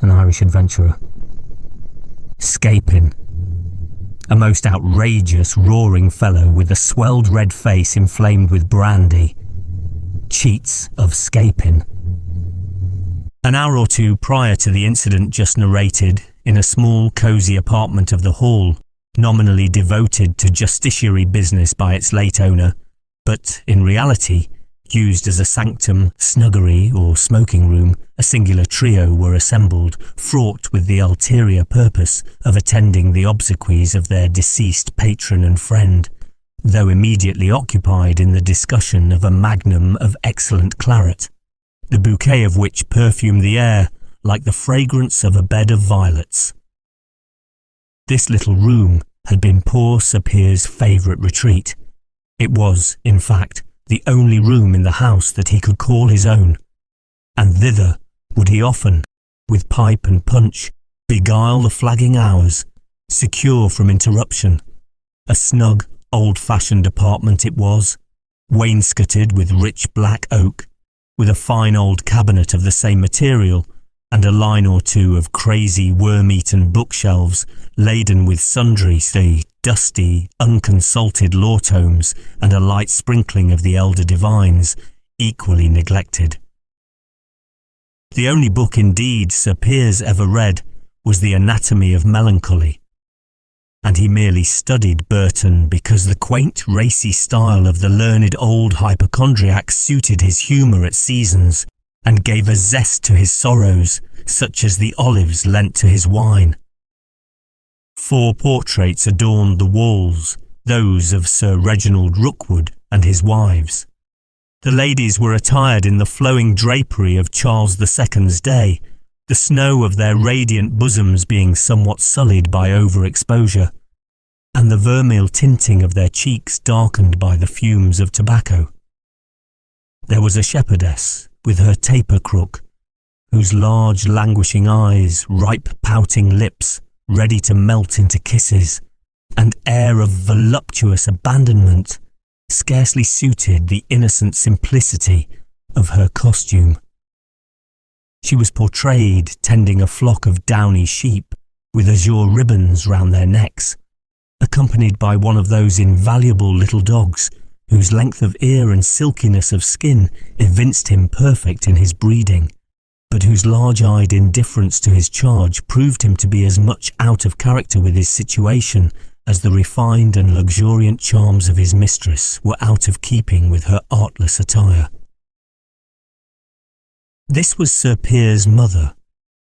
an Irish adventurer. Scapin, a most outrageous, roaring fellow with a swelled red face inflamed with brandy. Cheats of Scapin. An hour or two prior to the incident just narrated, in a small, cosy apartment of the Hall, nominally devoted to justiciary business by its late owner, but in reality used as a sanctum, snuggery or smoking room, a singular trio were assembled, fraught with the ulterior purpose of attending the obsequies of their deceased patron and friend, though immediately occupied in the discussion of a magnum of excellent claret, the bouquet of which perfumed the air like the fragrance of a bed of violets. This little room had been poor Sir Piers's favourite retreat. It was, in fact, the only room in the house that he could call his own, and thither would he often, with pipe and punch, beguile the flagging hours, secure from interruption. A snug, old-fashioned apartment it was, wainscoted with rich black oak, with a fine old cabinet of the same material, and a line or two of crazy worm-eaten bookshelves laden with sundry, dusty, unconsulted law tomes and a light sprinkling of the elder divines, equally neglected. The only book indeed Sir Piers ever read was The Anatomy of Melancholy, and he merely studied Burton because the quaint, racy style of the learned old hypochondriac suited his humour at seasons, and gave a zest to his sorrows, such as the olives lent to his wine. 4 portraits adorned the walls, those of Sir Reginald Rookwood and his wives. The ladies were attired in the flowing drapery of Charles II's day, the snow of their radiant bosoms being somewhat sullied by overexposure, and the vermeil tinting of their cheeks darkened by the fumes of tobacco. There was a shepherdess, with her taper crook, whose large languishing eyes, ripe pouting lips, ready to melt into kisses, and air of voluptuous abandonment scarcely suited the innocent simplicity of her costume. She was portrayed tending a flock of downy sheep with azure ribbons round their necks, accompanied by one of those invaluable little dogs whose length of ear and silkiness of skin evinced him perfect in his breeding, but whose large-eyed indifference to his charge proved him to be as much out of character with his situation as the refined and luxuriant charms of his mistress were out of keeping with her artless attire. This was Sir Piers's mother,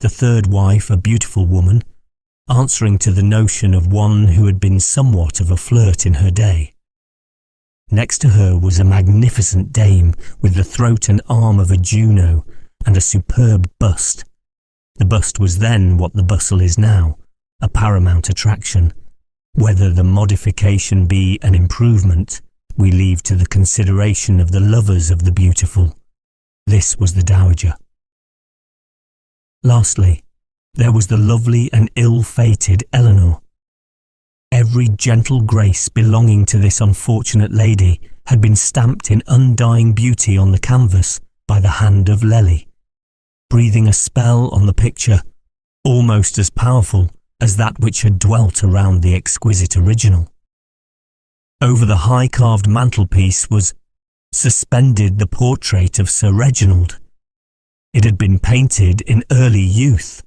the third wife, a beautiful woman, answering to the notion of one who had been somewhat of a flirt in her day. Next to her was a magnificent dame with the throat and arm of a Juno and a superb bust. The bust was then what the bustle is now, a paramount attraction. Whether the modification be an improvement, we leave to the consideration of the lovers of the beautiful. This was the dowager. Lastly, there was the lovely and ill-fated Eleanor. Every gentle grace belonging to this unfortunate lady had been stamped in undying beauty on the canvas by the hand of Lely, breathing a spell on the picture almost as powerful as that which had dwelt around the exquisite original. Over the high-carved mantelpiece was suspended the portrait of Sir Reginald. It had been painted in early youth.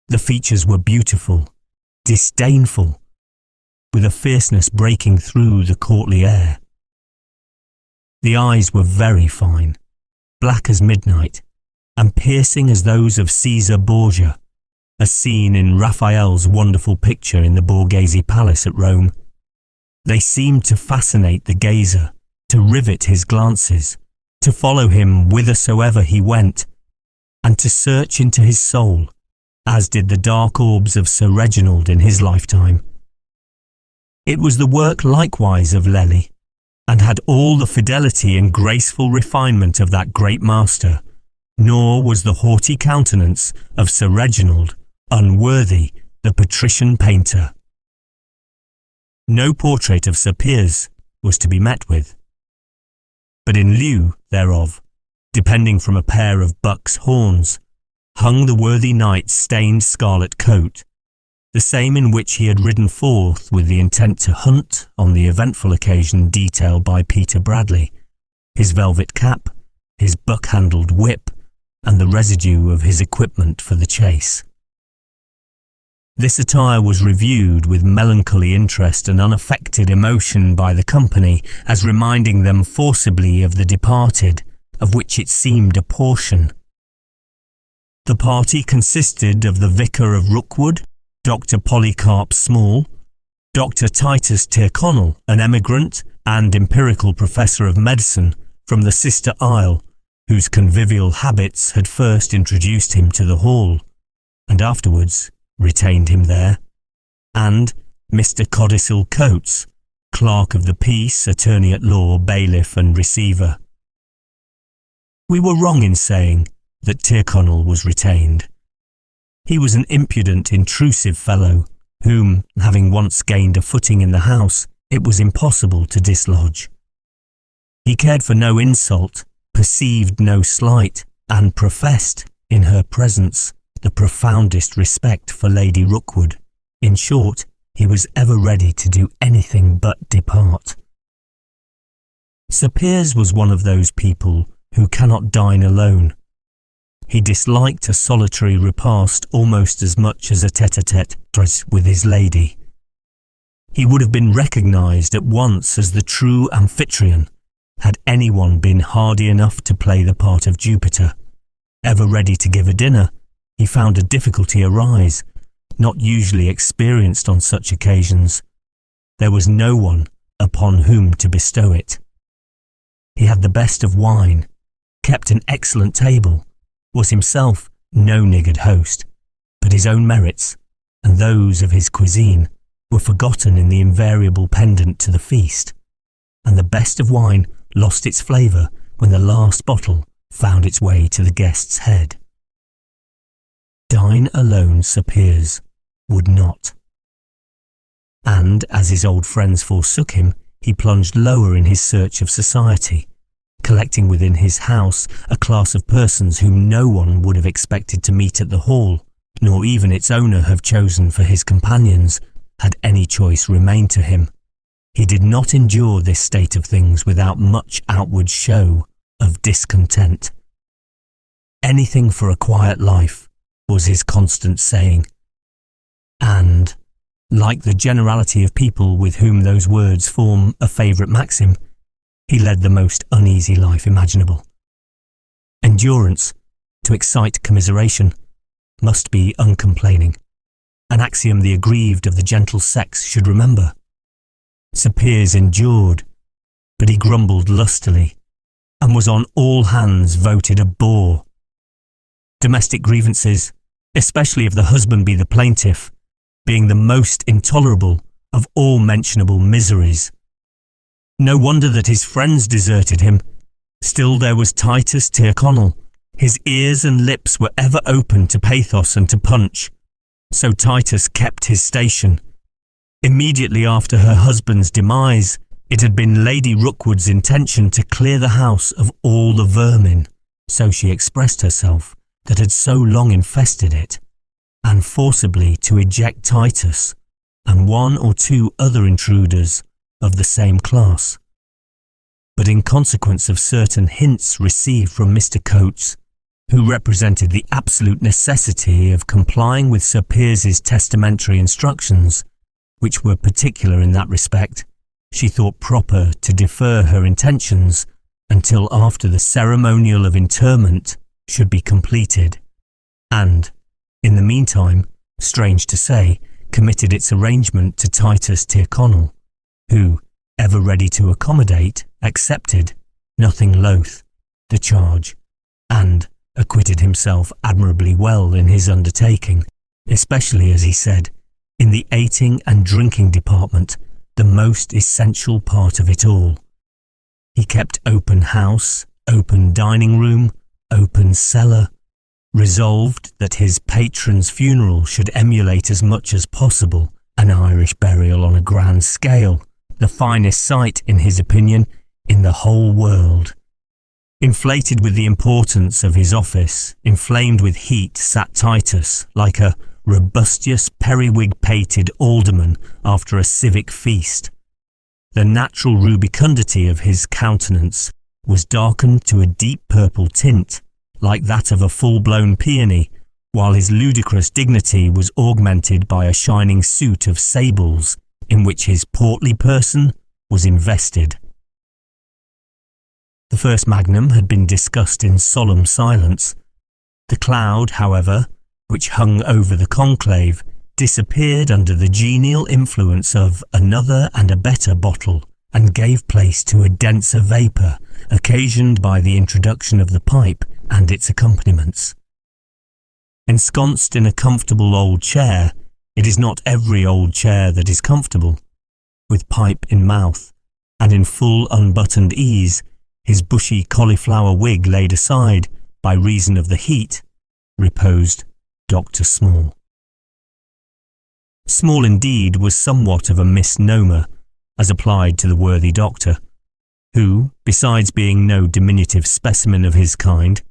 The features were beautiful, disdainful, with a fierceness breaking through the courtly air. The eyes were very fine, black as midnight, and piercing as those of Caesar Borgia, as seen in Raphael's wonderful picture in the Borghese Palace at Rome. They seemed to fascinate the gazer, to rivet his glances, to follow him whithersoever he went, and to search into his soul, as did the dark orbs of Sir Reginald in his lifetime. It was the work likewise of Lely, and had all the fidelity and graceful refinement of that great master, nor was the haughty countenance of Sir Reginald unworthy the patrician painter. No portrait of Sir Piers was to be met with, but in lieu thereof, depending from a pair of buck's horns, hung the worthy knight's stained scarlet coat, the same in which he had ridden forth with the intent to hunt on the eventful occasion detailed by Peter Bradley, his velvet cap, his buck-handled whip, and the residue of his equipment for the chase. This attire was reviewed with melancholy interest and unaffected emotion by the company, as reminding them forcibly of the departed, of which it seemed a portion. The party consisted of the Vicar of Rookwood, Dr. Polycarp Small, Dr. Titus Tyrconnell, an emigrant and empirical professor of medicine from the sister isle, whose convivial habits had first introduced him to the hall, and afterwards retained him there, and Mr. Codicil Coates, clerk of the peace, attorney at law, bailiff and receiver. We were wrong in saying that Tyrconnell was retained. He was an impudent, intrusive fellow, whom, having once gained a footing in the house, it was impossible to dislodge. He cared for no insult, perceived no slight, and professed, in her presence, the profoundest respect for Lady Rookwood. In short, he was ever ready to do anything but depart. Sir Piers was one of those people who cannot dine alone. He disliked a solitary repast almost as much as a tete-a-tete with his lady. He would have been recognised at once as the true amphitryon had anyone been hardy enough to play the part of Jupiter. Ever ready to give a dinner, he found a difficulty arise, not usually experienced on such occasions. There was no one upon whom to bestow it. He had the best of wine, kept an excellent table, was himself no niggard host, but his own merits, and those of his cuisine, were forgotten in the invariable pendant to the feast, and the best of wine lost its flavour when the last bottle found its way to the guest's head. Dine alone Sir Piers would not. And as his old friends forsook him, he plunged lower in his search of society, collecting within his house a class of persons whom no one would have expected to meet at the hall, nor even its owner have chosen for his companions, had any choice remained to him. He did not endure this state of things without much outward show of discontent. Anything for a quiet life, was his constant saying, and, like the generality of people with whom those words form a favourite maxim, he led the most uneasy life imaginable. Endurance, to excite commiseration, must be uncomplaining, an axiom the aggrieved of the gentle sex should remember. Sir Piers endured, but he grumbled lustily, and was on all hands voted a bore. Domestic grievances, especially if the husband be the plaintiff, being the most intolerable of all mentionable miseries. No wonder that his friends deserted him. Still there was Titus Tyrconnell. His ears and lips were ever open to pathos and to punch. So Titus kept his station. Immediately after her husband's demise, it had been Lady Rookwood's intention to clear the house of all the vermin, so she expressed herself, that had so long infested it, and forcibly to eject Titus and one or two other intruders of the same class. But in consequence of certain hints received from Mr. Coates, who represented the absolute necessity of complying with Sir Piers's testamentary instructions, which were particular in that respect, she thought proper to defer her intentions until after the ceremonial of interment should be completed, and, in the meantime, strange to say, committed its arrangement to Titus Tyrconnell, who, ever ready to accommodate, accepted, nothing loath, the charge, and acquitted himself admirably well in his undertaking, especially, as he said, in the eating and drinking department, the most essential part of it all. He kept open house, open dining room, open cellar, resolved that his patron's funeral should emulate as much as possible an Irish burial on a grand scale, the finest sight, in his opinion, in the whole world. Inflated with the importance of his office, inflamed with heat, sat Titus like a robustious, periwig-pated alderman after a civic feast. The natural rubicundity of his countenance was darkened to a deep purple tint, like that of a full-blown peony, while his ludicrous dignity was augmented by a shining suit of sables in which his portly person was invested. The first magnum had been discussed in solemn silence. The cloud, however, which hung over the conclave, disappeared under the genial influence of another and a better bottle, and gave place to a denser vapour, occasioned by the introduction of the pipe and its accompaniments. Ensconced in a comfortable old chair, it is not every old chair that is comfortable. With pipe in mouth, and in full unbuttoned ease, his bushy cauliflower wig laid aside by reason of the heat, reposed Dr. Small. Small indeed was somewhat of a misnomer, as applied to the worthy doctor, who, besides being no diminutive specimen of his kind,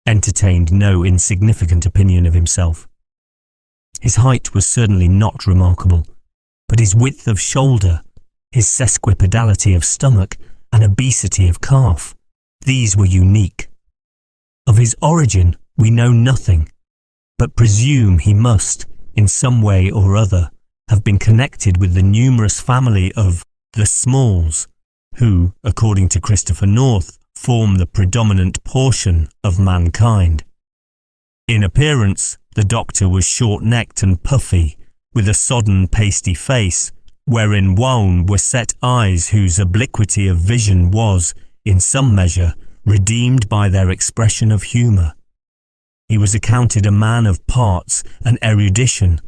entertained no insignificant opinion of himself. His height was certainly not remarkable, but his width of shoulder, his sesquipedality of stomach, and obesity of calf, these were unique. Of his origin we know nothing, but presume he must, in some way or other, have been connected with the numerous family of the Smalls, who, according to Christopher North, form the predominant portion of mankind. In appearance, the doctor was short-necked and puffy, with a sodden, pasty face, wherein wan were set eyes whose obliquity of vision was, in some measure, redeemed by their expression of humour. He was accounted a man of parts and erudition,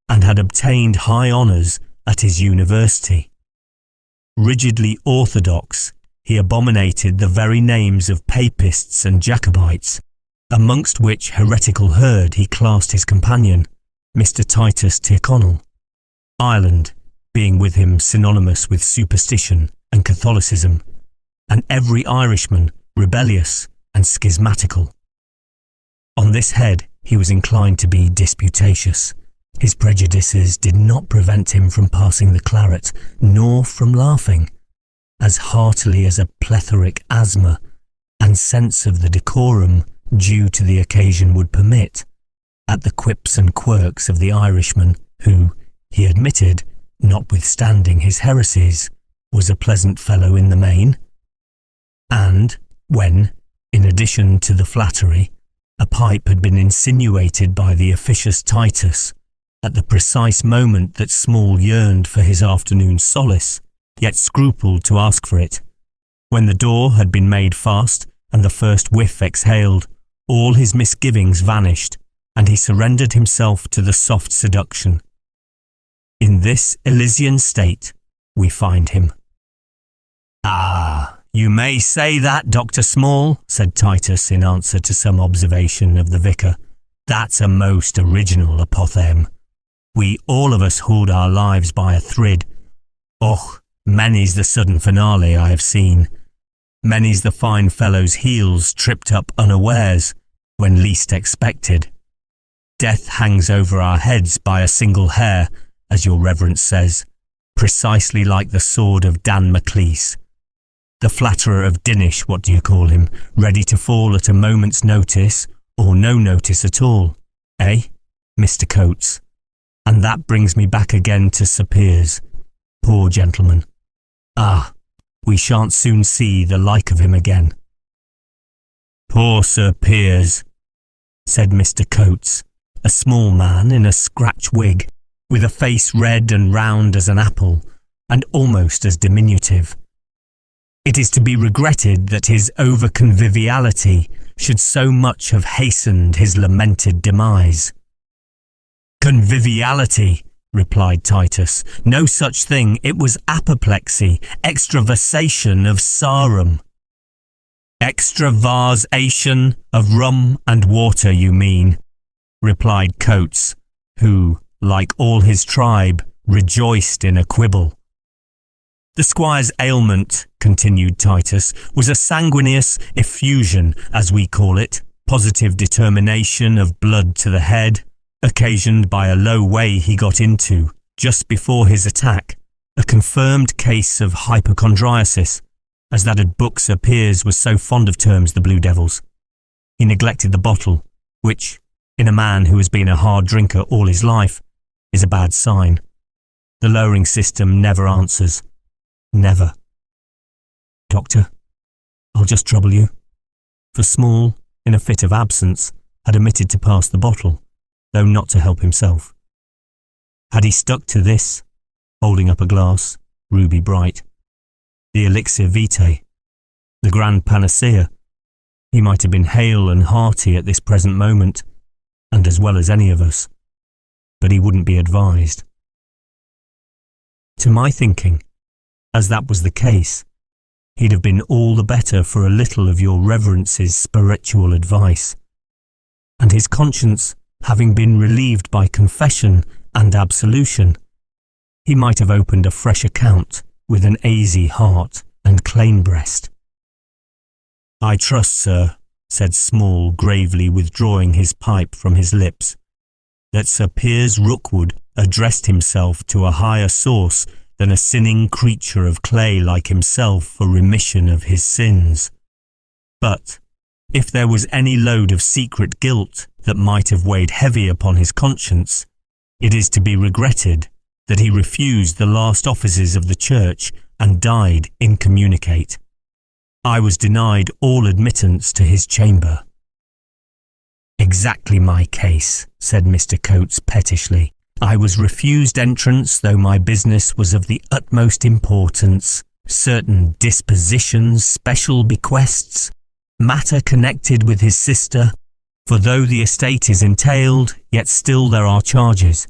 and had obtained high honours at his university. Rigidly orthodox, he abominated the very names of Papists and Jacobites, amongst which heretical herd he classed his companion, Mr. Titus Tyrconnell, Ireland being with him synonymous with superstition and Catholicism, and every Irishman rebellious and schismatical. On this head he was inclined to be disputatious. His prejudices did not prevent him from passing the claret, nor from laughing, as heartily as a plethoric asthma and sense of the decorum due to the occasion would permit, at the quips and quirks of the Irishman who, he admitted, notwithstanding his heresies, was a pleasant fellow in the main. And when, in addition to the flattery, a pipe had been insinuated by the officious Titus at the precise moment that Small yearned for his afternoon solace, yet scrupled to ask for it, when the door had been made fast and the first whiff exhaled, all his misgivings vanished, and he surrendered himself to the soft seduction. In this Elysian state we find him. "Ah, you may say that, Dr. Small," said Titus in answer to some observation of the vicar. "That's a most original apothegm. We all of us hold our lives by a thrid. Och, many's the sudden finale I have seen. Many's the fine fellow's heels tripped up unawares, when least expected. Death hangs over our heads by a single hair, as your reverence says, precisely like the sword of Dan Maclise. The flatterer of Dinish, what do you call him, ready to fall at a moment's notice, or no notice at all, eh, Mr. Coates? And that brings me back again to Sir Piers. Poor gentleman. Ah, we shan't soon see the like of him again." "Poor Sir Piers," said Mr. Coates, a small man in a scratch wig, with a face red and round as an apple, and almost as diminutive. It is to be regretted that his over-conviviality should so much have hastened his lamented demise. "Conviviality," replied Titus. "No such thing. It was apoplexy, extravasation of sarum." "Extravasation of rum and water, you mean," replied Coates, who, like all his tribe, rejoiced in a quibble. The squire's ailment, continued Titus, was a sanguineous effusion, as we call it, positive determination of blood to the head, occasioned by a low way he got into just before his attack, a confirmed case of hypochondriasis, as that at books Sir Piers was so fond of terms the Blue Devils. He neglected the bottle, which, in a man who has been a hard drinker all his life, is a bad sign. The lowering system never answers. Never. Doctor, I'll just trouble you. For Small, in a fit of absence, had omitted to pass the bottle, though not to help himself. Had he stuck to this, holding up a glass, ruby bright, the elixir vitae, the grand panacea, he might have been hale and hearty at this present moment, and as well as any of us, but he wouldn't be advised. To my thinking, as that was the case, he'd have been all the better for a little of your reverence's spiritual advice, and his conscience having been relieved by confession and absolution, he might have opened a fresh account with an aisy heart and clean breast. I trust, sir, said Small, gravely withdrawing his pipe from his lips, that Sir Piers Rookwood addressed himself to a higher source than a sinning creature of clay like himself for remission of his sins. But if there was any load of secret guilt that might have weighed heavy upon his conscience, it is to be regretted that he refused the last offices of the church and died incommunicate. I was denied all admittance to his chamber. Exactly my case, said Mr. Coates pettishly. I was refused entrance, though my business was of the utmost importance. Certain dispositions, special bequests, matter connected with his sister, for though the estate is entailed, yet still there are charges.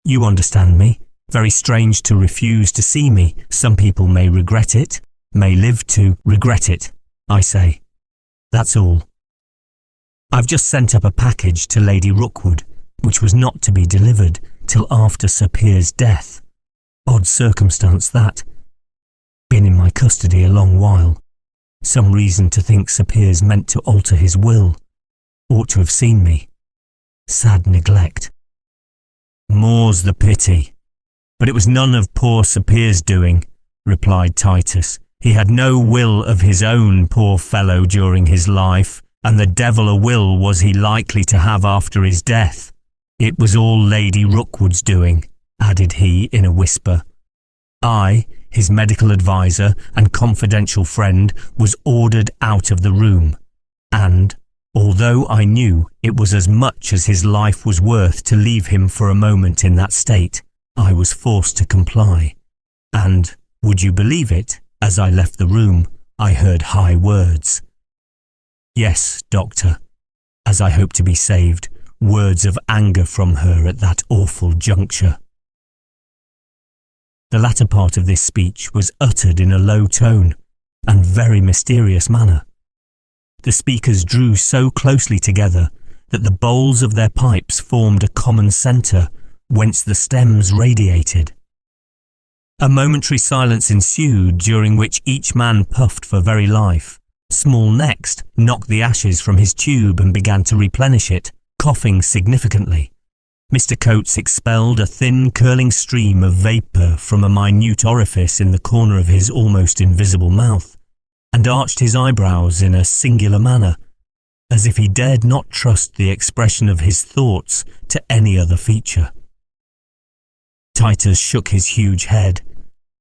You understand me. Very strange to refuse to see me. Some people may regret it, may live to regret it, I say. That's all. I've just sent up a package to Lady Rookwood, which was not to be delivered till after Sir Piers' death. Odd circumstance that. Been in my custody a long while. Some reason to think Sir Piers meant to alter his will. Ought to have seen me. Sad neglect. More's the pity. But it was none of poor Sir Piers' doing, replied Titus. He had no will of his own, poor fellow, during his life, and the devil a will was he likely to have after his death. It was all Lady Rookwood's doing, added he in a whisper. I, his medical adviser and confidential friend, was ordered out of the room, and, although I knew it was as much as his life was worth to leave him for a moment in that state, I was forced to comply. And, would you believe it, as I left the room, I heard high words. Yes, doctor, as I hope to be saved, words of anger from her at that awful juncture. The latter part of this speech was uttered in a low tone and very mysterious manner. The speakers drew so closely together that the bowls of their pipes formed a common centre whence the stems radiated. A momentary silence ensued, during which each man puffed for very life. Small next knocked the ashes from his tube and began to replenish it, coughing significantly. Mr. Coates expelled a thin curling stream of vapour from a minute orifice in the corner of his almost invisible mouth, and arched his eyebrows in a singular manner, as if he dared not trust the expression of his thoughts to any other feature. Titus shook his huge head,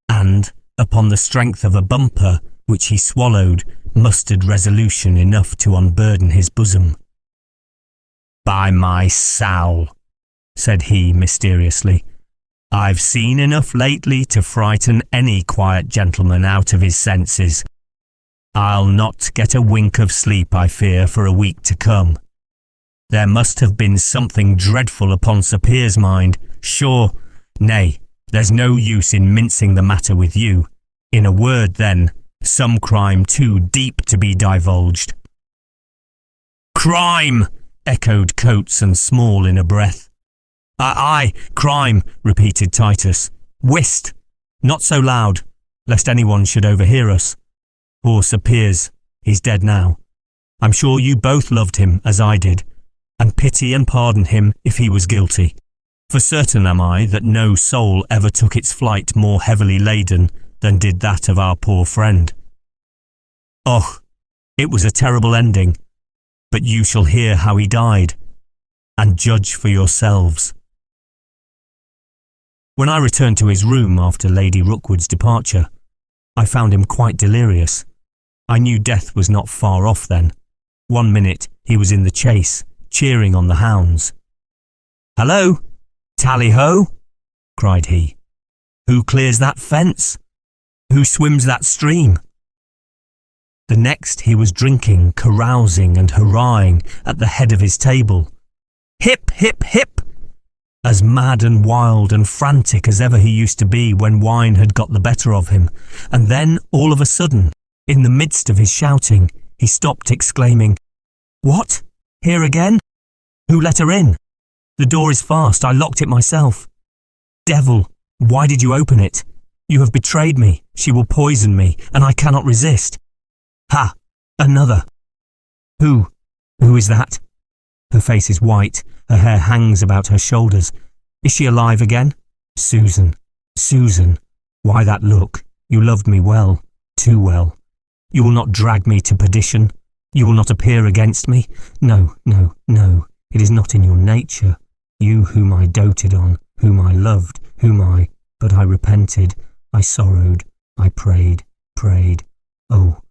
and, upon the strength of a bumper which he swallowed, mustered resolution enough to unburden his bosom. By my soul, said he mysteriously, I've seen enough lately to frighten any quiet gentleman out of his senses. I'll not get a wink of sleep, I fear, for a week to come. There must have been something dreadful upon Sir Piers' mind, sure. Nay, there's no use in mincing the matter with you. In a word, then, some crime too deep to be divulged. Crime! Echoed Coates and Small in a breath. Aye, crime, repeated Titus. Whist! Not so loud. lest anyone should overhear us. Poor Sir Piers, he's dead now. I'm sure you both loved him as I did, and pity and pardon him if he was guilty. For certain am I that no soul ever took its flight more heavily laden than did that of our poor friend. Oh, it was a terrible ending, but you shall hear how he died, and judge for yourselves. When I returned to his room after Lady Rookwood's departure, I found him quite delirious. I knew death was not far off then. 1 minute he was in the chase, cheering on the hounds. "Hello! Tally-ho!" cried he. "Who clears that fence? Who swims that stream?" The next he was drinking, carousing and hurrahing at the head of his table. Hip, hip, hip! As mad and wild and frantic as ever he used to be when wine had got the better of him, and then, all of a sudden, in the midst of his shouting, he stopped, exclaiming, "What? Here again? Who let her in? The door is fast, I locked it myself. Devil, why did you open it? You have betrayed me, she will poison me, and I cannot resist. Ha! Another! Who is that?" Her face is white, her hair hangs about her shoulders. Is she alive again? "Susan, Susan, why that look? You loved me well, too well. You will not drag me to perdition. You will not appear against me. No, no, no, it is not in your nature. You whom I doted on, whom I loved, but I repented, I sorrowed, I prayed. Oh,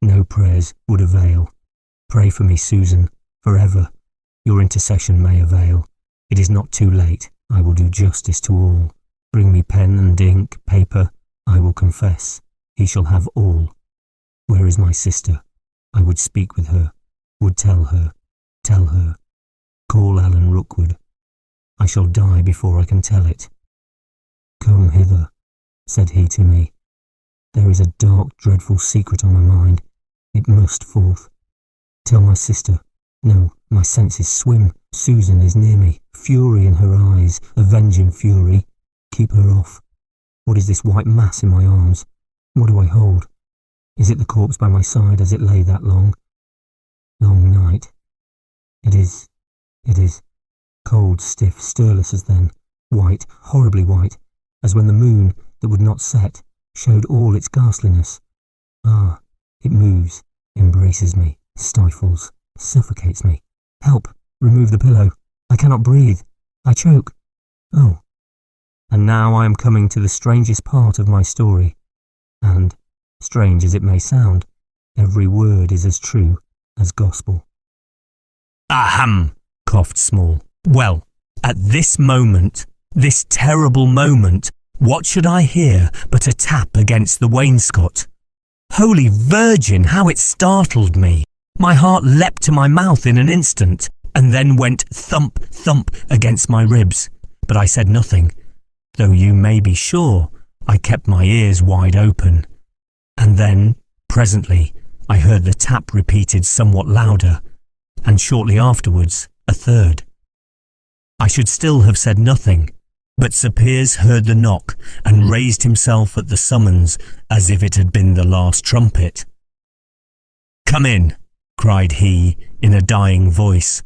no prayers would avail. Pray for me, Susan, forever. Your intercession may avail. It is not too late. I will do justice to all. Bring me pen and ink, paper. I will confess. He shall have all. Where is my sister? I would speak with her, would tell her. Call Alan Rookwood. I shall die before I can tell it. Come hither, said he to me. There is a dark, dreadful secret on my mind. It must forth. Tell my sister. No, my senses swim. Susan is near me, fury in her eyes, avenging fury. Keep her off. What is this white mass in my arms? What do I hold? Is it the corpse by my side as it lay that long night? It is. Cold, stiff, stirless as then, white, horribly white, as when the moon, that would not set, showed all its ghastliness. Ah, it moves, embraces me, stifles, suffocates me. Help! Remove the pillow. I cannot breathe. I choke. Oh. And now I am coming to the strangest part of my story. And, strange as it may sound, every word is as true as gospel. Ahem! Coughed Small. Well, at this moment, this terrible moment, what should I hear but a tap against the wainscot? Holy Virgin, how it startled me! My heart leapt to my mouth in an instant, and then went thump, thump against my ribs. But I said nothing, though you may be sure I kept my ears wide open. And then, presently, I heard the tap repeated somewhat louder, and shortly afterwards a third. I should still have said nothing, but Sir Piers heard the knock and raised himself at the summons as if it had been the last trumpet. "Come in," cried he in a dying voice,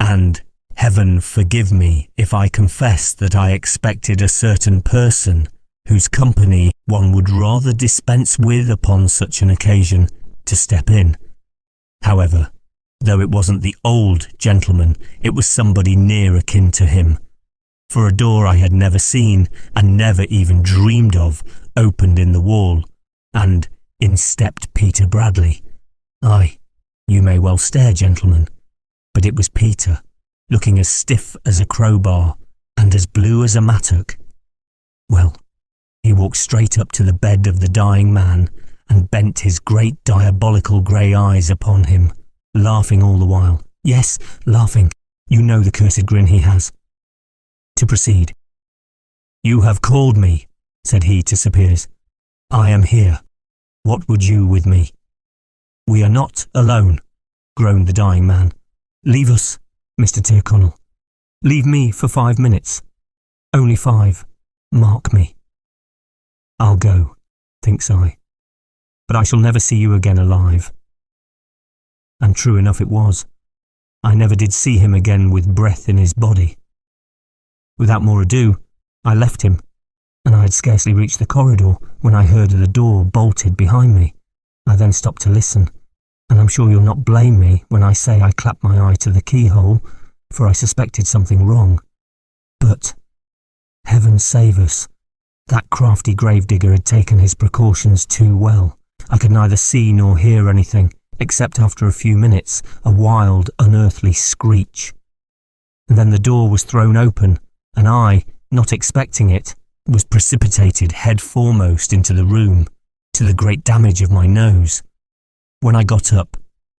and heaven forgive me if I confess that I expected a certain person whose company one would rather dispense with upon such an occasion to step in. However, though it wasn't the old gentleman, it was somebody near akin to him, for a door I had never seen and never even dreamed of opened in the wall, and in stepped Peter Bradley. Aye, you may well stare, gentlemen, but it was Peter, looking as stiff as a crowbar and as blue as a mattock. Well, he walked straight up to the bed of the dying man and bent his great diabolical grey eyes upon him, laughing all the while. Yes, laughing. You know the cursed grin he has. To proceed. "You have called me," said he to Sir Piers. "I am here. What would you with me?" "We are not alone," groaned the dying man. "Leave us, Mr. Tyrconnell. Leave me for 5 minutes. Only 5. Mark me. I'll go. thinks I, but I shall never see you again alive. And true enough it was. I never did see him again with breath in his body. Without more ado, I left him, and I had scarcely reached the corridor when I heard the door bolted behind me. I then stopped to listen, and I'm sure you'll not blame me when I say I clapped my eye to the keyhole, for I suspected something wrong. But, heaven save us, that crafty gravedigger had taken his precautions too well. I could neither see nor hear anything, except after a few minutes, a wild, unearthly screech. And then the door was thrown open, and I, not expecting it, was precipitated head foremost into the room, to the great damage of my nose. When I got up,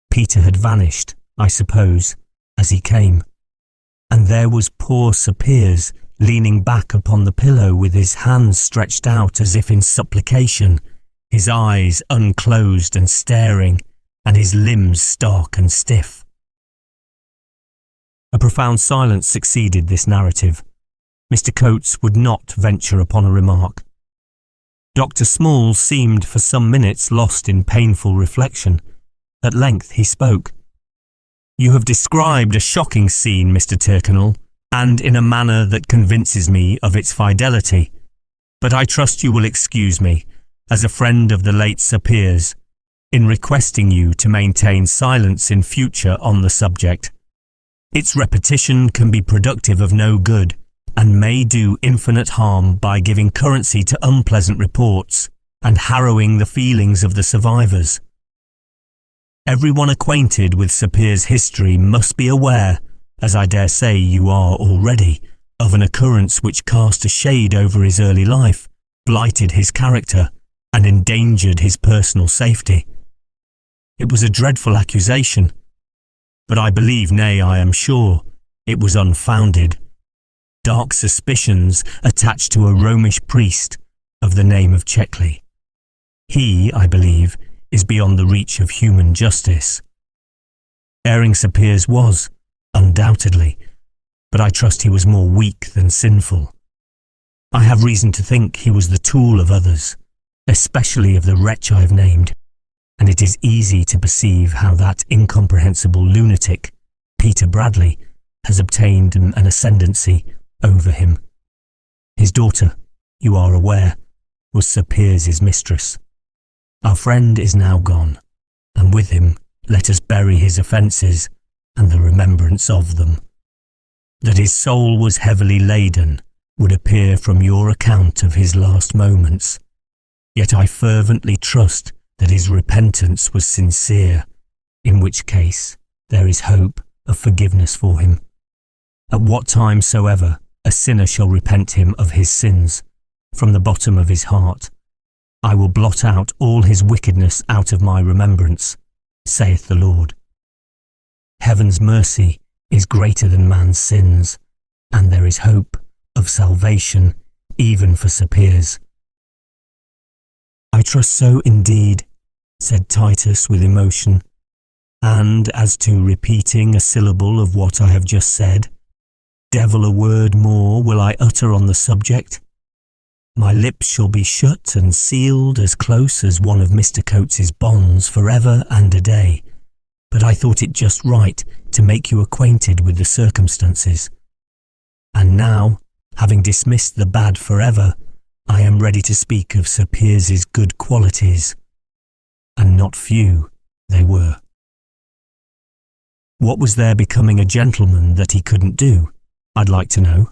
Peter had vanished, I suppose, as he came. And there was poor Sir Piers, leaning back upon the pillow with his hands stretched out as if in supplication, his eyes unclosed and staring, and his limbs stark and stiff. A profound silence succeeded this narrative. Mr. Coates would not venture upon a remark. Dr. Small seemed for some minutes lost in painful reflection. At length he spoke. "You have described a shocking scene, Mr. Tyrconnell, and in a manner that convinces me of its fidelity. But I trust you will excuse me, as a friend of the late Sir Piers, in requesting you to maintain silence in future on the subject. Its repetition can be productive of no good, and may do infinite harm by giving currency to unpleasant reports and harrowing the feelings of the survivors. Everyone acquainted with Sir Piers' history must be aware, as I dare say you are already, of an occurrence which cast a shade over his early life, blighted his character, and endangered his personal safety. It was a dreadful accusation, but I believe, nay, I am sure, it was unfounded. Dark suspicions attached to a Romish priest of the name of Checkley. He, I believe, is beyond the reach of human justice. Erring Sir Piers was, undoubtedly, but I trust he was more weak than sinful. I have reason to think he was the tool of others, especially of the wretch I have named, and it is easy to perceive how that incomprehensible lunatic, Peter Bradley, has obtained an ascendancy over him. His daughter, you are aware, was Sir Piers' mistress. Our friend is now gone, and with him let us bury his offences and the remembrance of them. That his soul was heavily laden would appear from your account of his last moments, yet I fervently trust that his repentance was sincere, in which case there is hope of forgiveness for him. At what time soever a sinner shall repent him of his sins, from the bottom of his heart, I will blot out all his wickedness out of my remembrance, saith the Lord. Heaven's mercy is greater than man's sins, and there is hope of salvation even for Sir Piers. I trust so indeed, said Titus with emotion, and as to repeating a syllable of what I have just said, devil a word more will I utter on the subject. My lips shall be shut and sealed as close as one of Mr. Coates's bonds forever and a day, but I thought it just right to make you acquainted with the circumstances. And now, having dismissed the bad forever, I am ready to speak of Sir Piers' good qualities, and not few they were. What was there becoming a gentleman that he couldn't do, I'd like to know?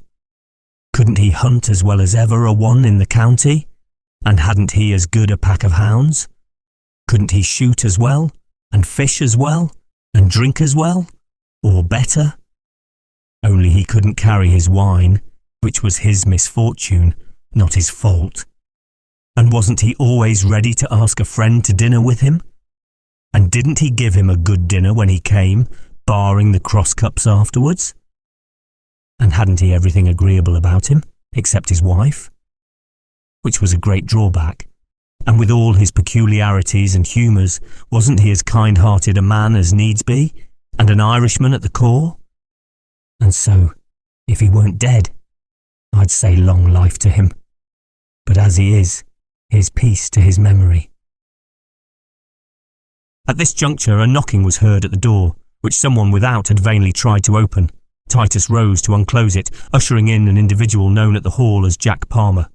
Couldn't he hunt as well as ever a one in the county? And hadn't he as good a pack of hounds? Couldn't he shoot as well, and fish as well, and drink as well, or better? Only he couldn't carry his wine, which was his misfortune, not his fault. And wasn't he always ready to ask a friend to dinner with him? And didn't he give him a good dinner when he came, barring the cross cups afterwards? And hadn't he everything agreeable about him, except his wife? Which was a great drawback. And with all his peculiarities and humours, wasn't he as kind-hearted a man as needs be, and an Irishman at the core? And so, if he weren't dead, I'd say long life to him. But as he is, his peace to his memory. At this juncture, a knocking was heard at the door, which someone without had vainly tried to open. Titus rose to unclose it, ushering in an individual known at the hall as Jack Palmer.